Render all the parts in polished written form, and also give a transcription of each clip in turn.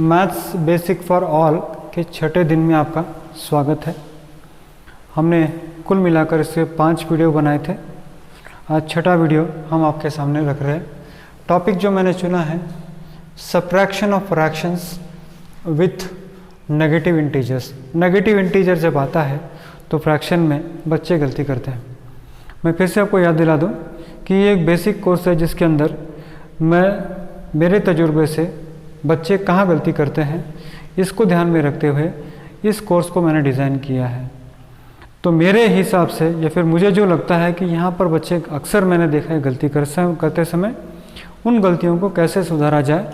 Maths basic for all के छठे दिन में आपका स्वागत है। हमने कुल मिलाकर इससे 5 वीडियो बनाए थे। आज छठा वीडियो हम आपके सामने रख रहे हैं। टॉपिक जो मैंने चुना है subtraction of fractions with negative integers. Negative integer जब आता है तो फ्रैक्शन में बच्चे गलती करते हैं। मैं फिर से आपको याद दिला दूं कि ये एक बेसिक कोर्स है जिसके अंदर मैं मेरे तजुर्बे से बच्चे कहाँ गलती करते हैं इसको ध्यान में रखते हुए इस कोर्स को मैंने डिज़ाइन किया है। तो मेरे हिसाब से या फिर मुझे जो लगता है कि यहाँ पर बच्चे अक्सर मैंने देखा है गलती करते समय, उन गलतियों को कैसे सुधारा जाए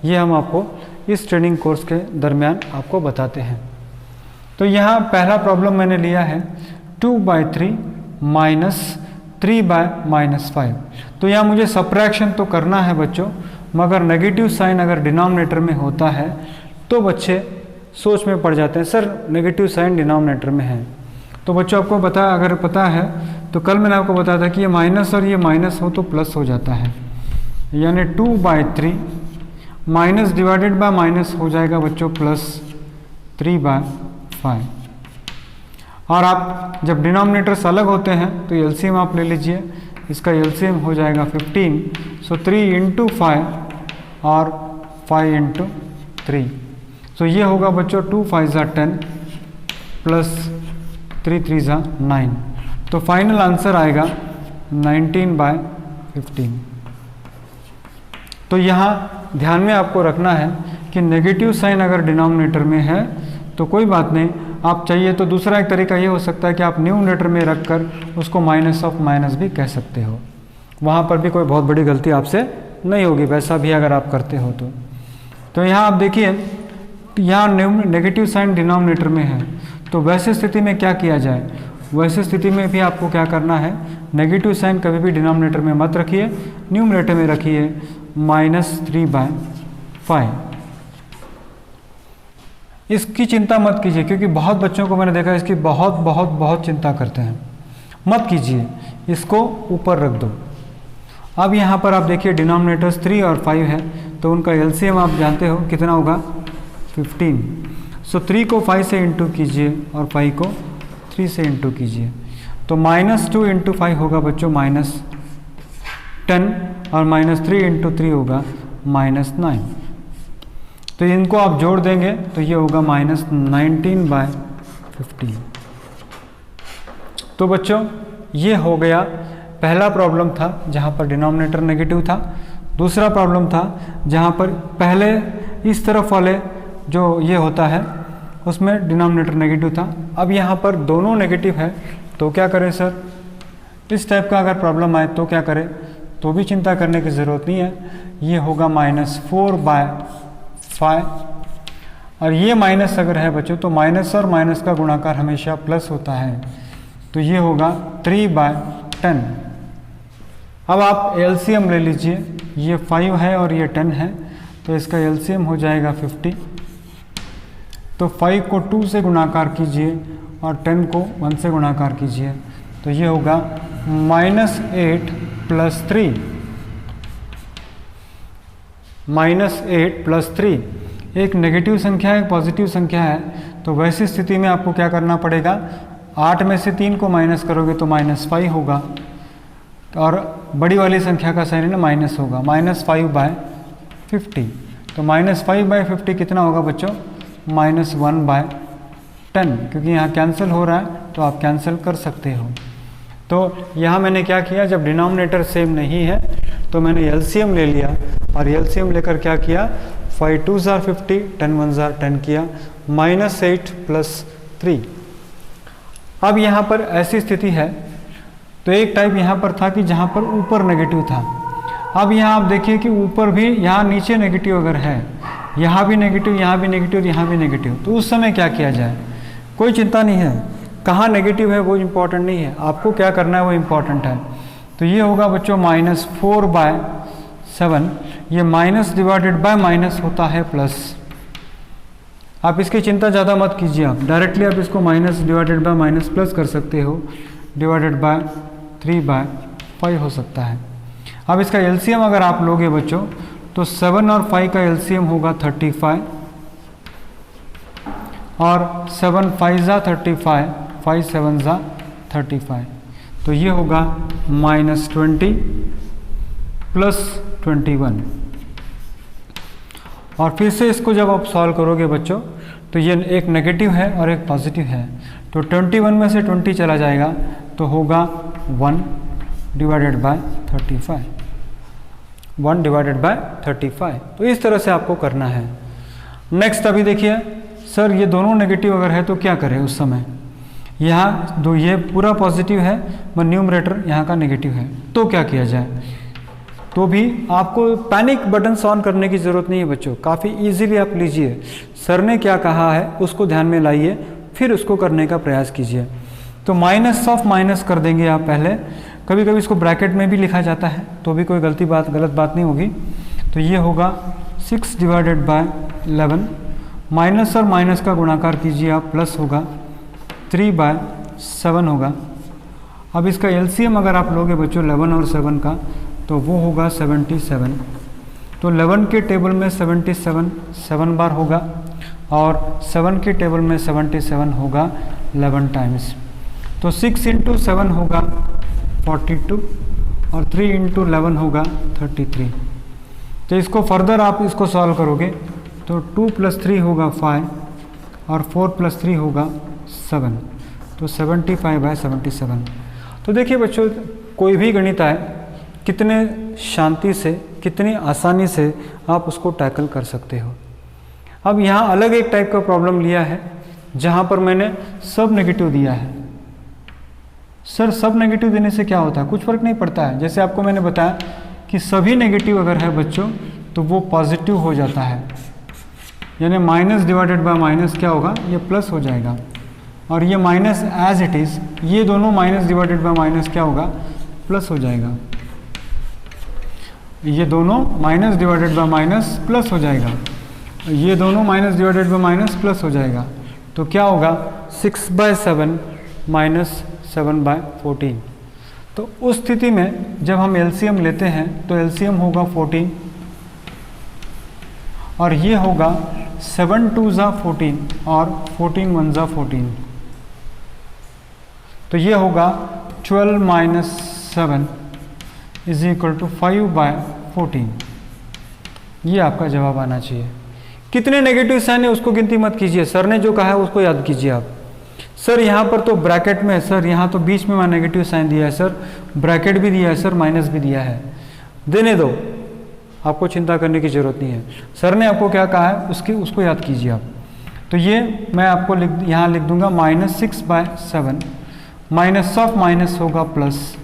ये हम आपको इस ट्रेनिंग कोर्स के दरमियान आपको बताते हैं। तो यहाँ पहला प्रॉब्लम मैंने लिया है 2/3 माइनस 3/-5। तो यहाँ मुझे सब्ट्रैक्शन तो करना है बच्चों, मगर नेगेटिव साइन अगर डिनोमिनेटर में होता है तो बच्चे सोच में पड़ जाते हैं, सर नेगेटिव साइन डिनोमिनेटर में है। तो बच्चों आपको अगर पता है तो कल मैंने आपको बताया था कि ये माइनस और ये माइनस हो तो प्लस हो जाता है, यानी 2/3 माइनस डिवाइडेड बाय माइनस हो जाएगा बच्चों प्लस 3/5। और आप जब डिनोमिनेटर्स अलग होते हैं तो एलसीएम आप ले लीजिए, इसका एलसीएम हो जाएगा 15। सो 3 × 5 और 5 × 3। सो ये होगा बच्चों 2 × 5 = 10 प्लस 3 × 3 = 9। तो फाइनल आंसर आएगा 19/15। तो यहाँ ध्यान में आपको रखना है कि नेगेटिव साइन अगर डिनोमिनेटर में है तो कोई बात नहीं, आप चाहिए तो दूसरा एक तरीका ये हो सकता है कि आप न्यूमरेटर में रखकर उसको माइनस ऑफ माइनस भी कह सकते हो। वहाँ पर भी कोई बहुत बड़ी गलती आपसे नहीं होगी, वैसा भी अगर आप करते हो तो यहाँ आप देखिए यहाँ नेगेटिव साइन डिनोमिनेटर में है, तो वैसे स्थिति में क्या किया जाए। वैसे स्थिति में भी आपको क्या करना है, नेगेटिव साइन कभी भी डिनोमिनेटर में मत रखिए, न्यूमरेटर में रखिए -3/5। इसकी चिंता मत कीजिए क्योंकि बहुत बच्चों को मैंने देखा है इसकी बहुत चिंता करते हैं। मत कीजिए, इसको ऊपर रख दो। अब यहाँ पर आप देखिए डिनोमिनेटर्स 3 और 5 है तो उनका एलसीएम आप जानते हो कितना होगा 15। सो 3 को 5 से इंटू कीजिए और 5 को 3 से इंटू कीजिए, तो -2 × 5 होगा बच्चों -10 और -3 × 3 होगा -9। तो इनको आप जोड़ देंगे तो ये होगा -19/15। तो बच्चों ये हो गया पहला प्रॉब्लम था जहाँ पर डिनोमिनेटर नेगेटिव था। दूसरा प्रॉब्लम था जहाँ पर पहले इस तरफ वाले जो ये होता है उसमें डिनोमिनेटर नेगेटिव था। अब यहाँ पर दोनों नेगेटिव है तो क्या करें सर, इस टाइप का अगर प्रॉब्लम आए तो क्या करें, तो भी चिंता करने की ज़रूरत नहीं है। ये होगा -4/5 और ये माइनस अगर है बच्चों तो माइनस और माइनस का गुणाकार हमेशा प्लस होता है, तो ये होगा 3/10। अब आप एलसीएम ले लीजिए, ये 5 है और ये 10 है तो इसका एलसीएम हो जाएगा 50। तो 5 को 2 से गुणाकार कीजिए और 10 को 1 से गुणाकार कीजिए, तो ये होगा -8 + 3 -8 + 3। एक नेगेटिव संख्या है, एक पॉजिटिव संख्या है, तो वैसी स्थिति में आपको क्या करना पड़ेगा, 8 में से 3 को माइनस करोगे तो -5 होगा और बड़ी वाली संख्या का साइन है ना माइनस होगा, -5/50। तो -5/50 कितना होगा बच्चों, -1/10, क्योंकि यहाँ कैंसिल हो रहा है तो आप कैंसिल कर सकते हो। तो यहाँ मैंने क्या किया, जब डिनोमिनेटर सेम नहीं है तो मैंने एलसीएम ले लिया और एलसीएम लेकर क्या किया, 5 2s are 50, 10 1s are 10 किया, -8 + 3। अब यहाँ पर ऐसी स्थिति है तो एक टाइप यहाँ पर था कि जहाँ पर ऊपर नेगेटिव था। अब यहाँ आप देखिए कि ऊपर भी, यहाँ नीचे नेगेटिव अगर है, यहाँ भी नेगेटिव, यहाँ भी नेगेटिव, यहाँ भी नेगेटिव, तो उस समय क्या किया जाए। कोई चिंता नहीं है, कहाँ नेगेटिव है वो इम्पोर्टेंट नहीं है, आपको क्या करना है वो इम्पोर्टेंट है। तो ये होगा बच्चों -4/7। ये माइनस डिवाइडेड बाय माइनस होता है प्लस। आप इसकी चिंता ज़्यादा मत कीजिए, आप डायरेक्टली आप इसको minus divided by minus plus कर सकते हो, डिवाइडेड बाय 3/5 हो सकता है। अब इसका एलसीएम अगर आप लोगे बच्चों तो 7 और 5 का एलसीएम होगा 35 और 7 5 ज़ा 35, 5 7 ज़ा 35, तो ये होगा -20 + 21। और फिर से इसको जब आप सॉल्व करोगे बच्चों, तो ये एक नेगेटिव है और एक पॉजिटिव है, तो 21 में से 20 चला जाएगा तो होगा 1 / 35, 1 / 35। तो इस तरह से आपको करना है। नेक्स्ट अभी देखिए सर, ये दोनों नेगेटिव अगर है तो क्या करें उस समय, यहाँ दो ये पूरा पॉजिटिव है पर न्यूमरेटर यहाँ का नेगेटिव है, तो क्या किया जाए। तो भी आपको पैनिक बटन ऑन करने की ज़रूरत नहीं है बच्चों, काफ़ी इजीली आप लीजिए, सर ने क्या कहा है उसको ध्यान में लाइए, फिर उसको करने का प्रयास कीजिए। तो माइनस ऑफ माइनस कर देंगे आप पहले, कभी कभी इसको ब्रैकेट में भी लिखा जाता है तो भी कोई गलत बात नहीं होगी। तो ये होगा 6 / 11, माइनस और माइनस का गुणाकार कीजिए आप, प्लस होगा 3/7 होगा। अब इसका एलसीएम अगर आप लोगे बच्चों 11 और 7 का, तो वो होगा 77। तो 11 के टेबल में 77 7 बार होगा और 7 के टेबल में 77 होगा 11 टाइम्स। तो 6 × 7 होगा 42 और 3 × 11 होगा 33। तो इसको फर्दर आप इसको सॉल्व करोगे तो 2 + 3 होगा 5 और 4 + 3 होगा 7, तो 75/77। तो देखिए बच्चों, कोई भी गणित आए, कितने शांति से, कितनी आसानी से आप उसको टैकल कर सकते हो। अब यहाँ अलग एक टाइप का प्रॉब्लम लिया है जहाँ पर मैंने सब नेगेटिव दिया है। सर सब नेगेटिव देने से क्या होता है, कुछ फर्क नहीं पड़ता है। जैसे आपको मैंने बताया कि सभी नेगेटिव अगर है बच्चों तो वो पॉजिटिव हो जाता है, यानी माइनस डिवाइडेड बाय माइनस क्या होगा, ये प्लस हो जाएगा। और ये माइनस एज इट इज़, ये दोनों माइनस डिवाइडेड बाय माइनस क्या होगा, प्लस हो जाएगा। ये दोनों minus divided by minus plus हो जाएगा, ये दोनों minus divided by minus plus हो जाएगा। तो क्या होगा 6/7 - 7/14। तो उस स्थिति में जब हम एलसीएम लेते हैं तो एलसीएम होगा 14 और ये होगा 7 2 ज़ा 14 और 14 1 ज़ा 14। तो ये होगा 12 - 7 = 5/14। ये आपका जवाब आना चाहिए। कितने नेगेटिव साइन है उसको गिनती मत कीजिए, सर ने जो कहा है उसको याद कीजिए आप। सर यहाँ पर तो ब्रैकेट में है, सर यहाँ तो बीच में मैं नेगेटिव साइन दिया है, सर ब्रैकेट भी दिया है, सर माइनस भी दिया है, देने दो, आपको चिंता करने की ज़रूरत नहीं है। सर ने आपको क्या कहा है उसको याद कीजिए आप। तो ये मैं आपको यहाँ लिख दूंगा -6/7, माइनस ऑफ माइनस होगा प्लस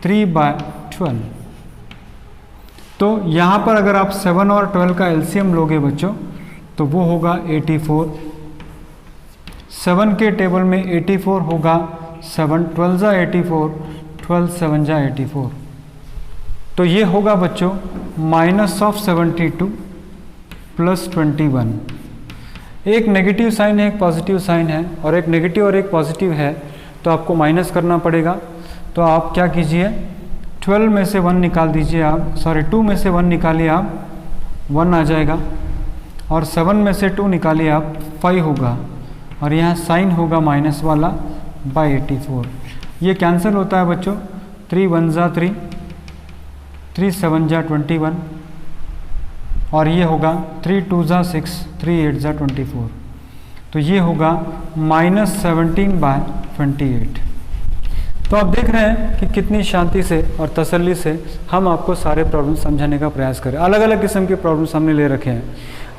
3/12। तो यहाँ पर अगर आप 7 और 12 का एलसीएम लोगे बच्चों तो वो होगा 84। 7 के टेबल में 84 होगा, 7 12 ज़ा 84, 12 7 ज़ा 84। तो ये होगा बच्चों -72 + 21। एक नेगेटिव साइन है, एक पॉजिटिव साइन है, और एक नेगेटिव और एक पॉजिटिव है तो आपको माइनस करना पड़ेगा। तो आप क्या कीजिए, 12 में से 1 निकाल दीजिए आप, सॉरी 2 में से 1 निकालिए आप, 1 आ जाएगा, और 7 में से 2 निकालिए आप, 5 होगा, और यहाँ साइन होगा माइनस वाला /84। ये कैंसिल होता है बच्चों, 3 1 ज़ा 3, 3 7 ज़ा 21, और ये होगा 3 2 ज़ा 6, 3 8 ज़ा 24। तो ये होगा -17/28। तो आप देख रहे हैं कि कितनी शांति से और तसल्ली से हम आपको सारे प्रॉब्लम समझाने का प्रयास करें। अलग अलग किस्म के प्रॉब्लम्स हमने ले रखे हैं।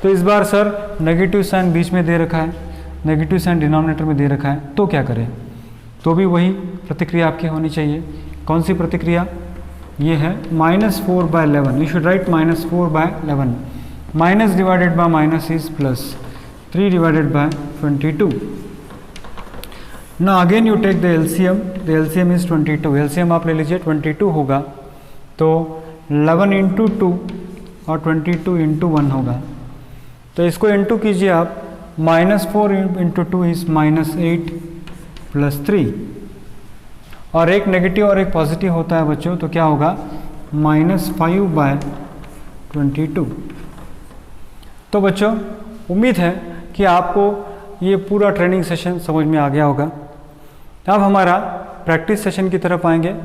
तो इस बार सर नेगेटिव साइन बीच में दे रखा है, नेगेटिव साइन डिनोमिनेटर में दे रखा है, तो क्या करें। तो भी वही प्रतिक्रिया आपकी होनी चाहिए। कौन सी प्रतिक्रिया, ये है -4/11। You should write -4/11। Minus divided by minus is plus, 3 / 22। Now again you take the LCM, the LCM is 22, LCM आप ले लीजिए 22 होगा, तो 11 × 2 और 22 × 1 होगा। तो इसको इंटू कीजिए आप, -4 × 2 इज -8 + 3, और एक नेगेटिव और एक पॉजिटिव होता है बच्चों, तो क्या होगा -5/22। तो बच्चों उम्मीद है कि आपको ये पूरा ट्रेनिंग सेशन समझ में आ गया होगा। अब हमारा प्रैक्टिस सेशन की तरफ आएंगे।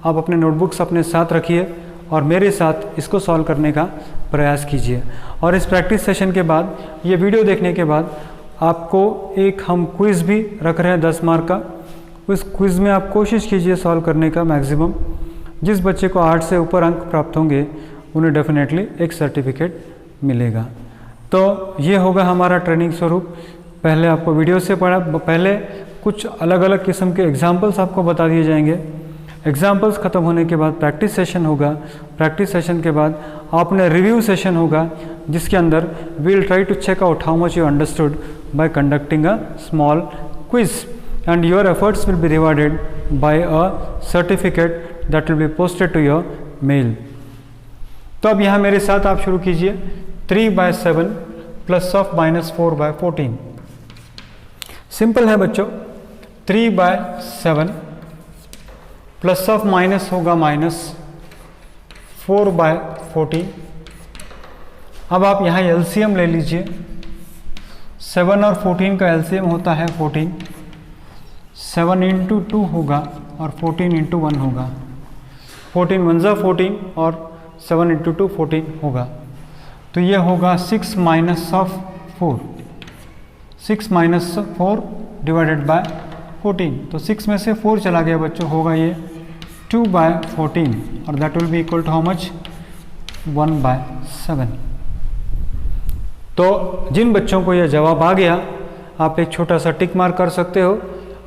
आप अपने नोटबुक्स अपने साथ रखिए और मेरे साथ इसको सॉल्व करने का प्रयास कीजिए। और इस प्रैक्टिस सेशन के बाद, ये वीडियो देखने के बाद आपको एक हम क्विज़ भी रख रहे हैं 10 मार्क का। उस क्विज़ में आप कोशिश कीजिए सॉल्व करने का मैक्सिमम। जिस बच्चे को 8 से ऊपर अंक प्राप्त होंगे उन्हें डेफिनेटली एक सर्टिफिकेट मिलेगा। तो ये होगा हमारा ट्रेनिंग स्वरूप। पहले आपको वीडियो से पहले कुछ अलग अलग किस्म के एग्जाम्पल्स आपको बता दिए जाएंगे। एग्जाम्पल्स ख़त्म होने के बाद प्रैक्टिस सेशन होगा। प्रैक्टिस सेशन के बाद आपने रिव्यू सेशन होगा, जिसके अंदर we will try to check out how much you understood by conducting a small quiz and your efforts will be rewarded by a certificate that will be posted to your mail. तो अब यहाँ मेरे साथ आप शुरू कीजिए। 3/7 plus of -4/14। Simple है बच्चों। 3/7 प्लस ऑफ माइनस होगा -4/14। अब आप यहाँ एलसीएम ले लीजिए। 7 और 14 का एलसीएम होता है 14। 7 × 2 होगा और 14 × 1 होगा। 14 × 1 = 14 और 7 × 2 14 होगा। तो ये होगा 6 - 4। 6 - 4 डिवाइडेड बाय 14। तो 6 में से 4 चला गया बच्चों, होगा ये 2/14 और that will be equal to how much 1/7। तो जिन बच्चों को यह जवाब आ गया, आप एक छोटा सा टिक मार्क कर सकते हो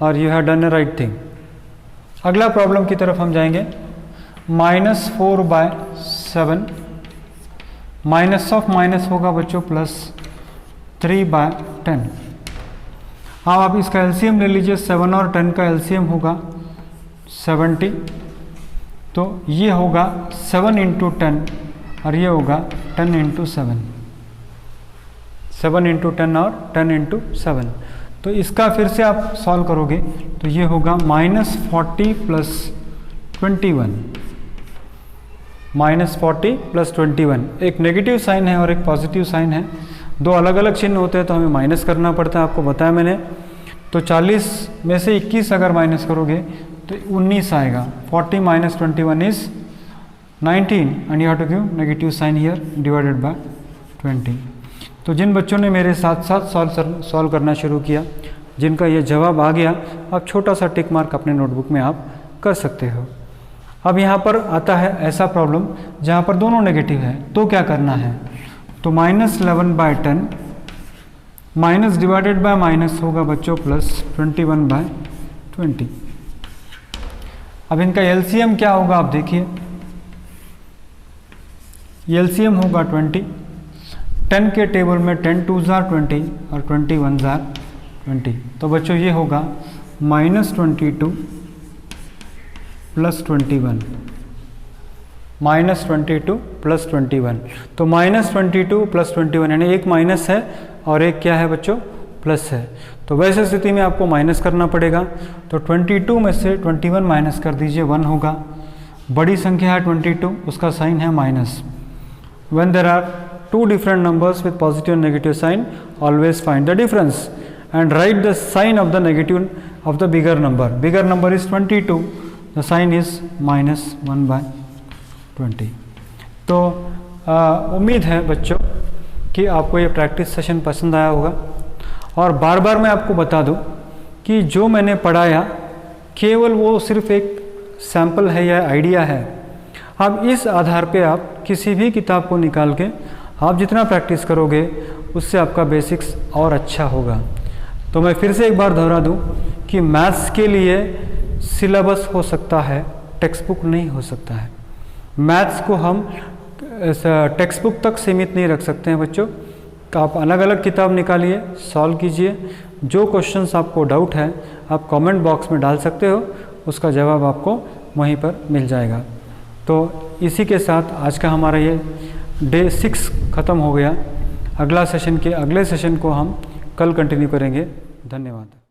और you have done the right thing. अगला प्रॉब्लम की तरफ हम जाएंगे। -4/7 माइनस ऑफ माइनस होगा बच्चों +3/10। अब आप इसका एलसीएम ले लीजिए। 7 और 10 का एलसीएम होगा 70। तो ये होगा 7 × 10 और ये होगा 10 × 7। 7 × 10 और 10 × 7। तो इसका फिर से आप सॉल्व करोगे तो ये होगा -40 + 21। -40 + 21। एक नेगेटिव साइन है और एक पॉजिटिव साइन है। दो अलग अलग चिन्ह होते हैं तो हमें माइनस करना पड़ता है, आपको बताया मैंने। तो 40 में से 21 अगर माइनस करोगे तो 19 आएगा। 40 - 21 is 19 and you have to give negative sign here divided by 20। तो जिन बच्चों ने मेरे साथ साथ सॉल्व करना शुरू किया, जिनका ये जवाब आ गया, आप छोटा सा टिक मार्क अपने नोटबुक में आप कर सकते हो। अब यहाँ पर आता है ऐसा प्रॉब्लम जहाँ पर दोनों नेगेटिव है, तो क्या करना है? तो -11/10 माइनस डिवाइडेड बाय माइनस होगा बच्चों +21/20। अब इनका एलसीएम क्या होगा आप देखिए। एलसीएम होगा 20। 10 के टेबल में 10 × 2 = 20 और 20 × 1 = 20। तो बच्चों ये होगा -22 + 21। -22 + 21। तो -22 + 21 यानी एक माइनस है और एक क्या है बच्चों प्लस है। तो वैसे स्थिति में आपको माइनस करना पड़ेगा। तो 22 में से 21 माइनस कर दीजिए, 1 होगा। बड़ी संख्या है 22, उसका साइन है minus. When there are two different numbers with positive and negative sign, always find the difference and write the sign of the negative of the bigger number. Bigger number is 22, the sign is -1/20. तो उम्मीद है बच्चों कि आपको ये practice session पसंद आया होगा। और बार बार मैं आपको बता दूं कि जो मैंने पढ़ाया केवल वो सिर्फ एक सैम्पल है या आइडिया है। अब इस आधार पे आप किसी भी किताब को निकाल के आप जितना प्रैक्टिस करोगे उससे आपका बेसिक्स और अच्छा होगा। तो मैं फिर से एक बार दोहरा दूं कि मैथ्स के लिए सिलेबस हो सकता है, टेक्स्ट बुक नहीं हो सकता है। मैथ्स को हम टेक्स्ट बुक तक सीमित नहीं रख सकते हैं बच्चों। तो आप अलग अलग किताब निकालिए, सॉल्व कीजिए। जो क्वेश्चंस आपको डाउट है आप कमेंट बॉक्स में डाल सकते हो, उसका जवाब आपको वहीं पर मिल जाएगा। तो इसी के साथ आज का हमारा ये डे 6 ख़त्म हो गया। अगला सेशन के अगले सेशन को हम कल कंटिन्यू करेंगे। धन्यवाद।